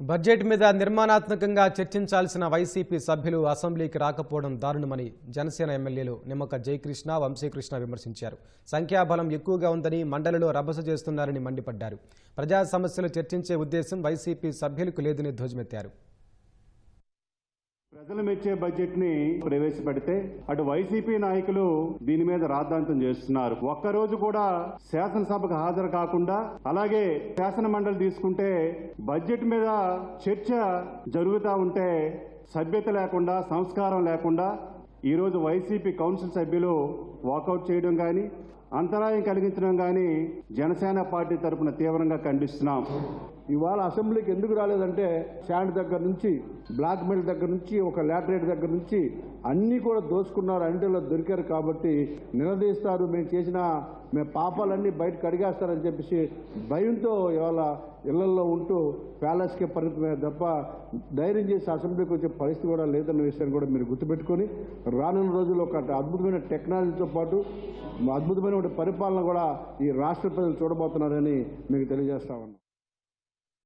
Budget మీద నిర్మాణాత్మకంగా చర్చించాల్సిన YCP సభ్యులు అసెంబ్లీకి రాకపోవడం దారుణమని జనసేన ఎమ్మెల్యేలు నిమ్మక జయకృష్ణ వంశీకృష్ణ విమర్శించారు. సంఖ్యాబలం ఎక్కువగా ఉందని మండలిలో రభస చేస్తున్నారని మండిపడ్డారు. ప్రజా సమస్యలు చర్చించే ఉద్దేశం వైసీపీ సభ్యులకు లేదని ధ్వజమెత్తారు. ప్రజలు మెచ్చే బడ్జెట్ ని ప్రవేశపెడితే అటు వైసీపీ నాయకులు దీని మీద రాద్ధాంతం చేస్తున్నారు. ఒక్కరోజు కూడా శాసనసభకు హాజరు కాకుండా, అలాగే శాసన మండలి తీసుకుంటే బడ్జెట్ మీద చర్చ జరుగుతూ ఉంటే సభ్యత లేకుండా, సంస్కారం లేకుండా ఈరోజు వైసీపీ కౌన్సిల్ సభ్యులు వాకౌట్ చేయడం కానీ, అంతరాయం కలిగించడం కానీ జనసేన పార్టీ తరఫున తీవ్రంగా ఖండిస్తున్నాం. ఇవాళ అసెంబ్లీకి ఎందుకు రాలేదంటే శాండ్ దగ్గర నుంచి, బ్లాక్ మెయిల్ దగ్గర నుంచి, ఒక లాటరేట్ దగ్గర నుంచి అన్నీ కూడా దోచుకున్నారు, అన్నింటిలో దొరికారు కాబట్టి నిలదీస్తారు, మేము పాపాలన్నీ బయటకు అడిగేస్తారని చెప్పేసి భయంతో ఇవాళ ఇళ్లలో ఉంటూ ప్యాలెస్కే పరిమితమే తప్ప ధైర్యం చేసి అసెంబ్లీకి వచ్చే పరిస్థితి కూడా లేదన్న విషయాన్ని కూడా మీరు గుర్తుపెట్టుకొని రానున్న రోజుల్లో ఒక అద్భుతమైన టెక్నాలజీతో పాటు అద్భుతమైన పరిపాలన కూడా ఈ రాష్ట్ర ప్రజలు చూడబోతున్నారని మీకు తెలియజేస్తా ఉన్నాం.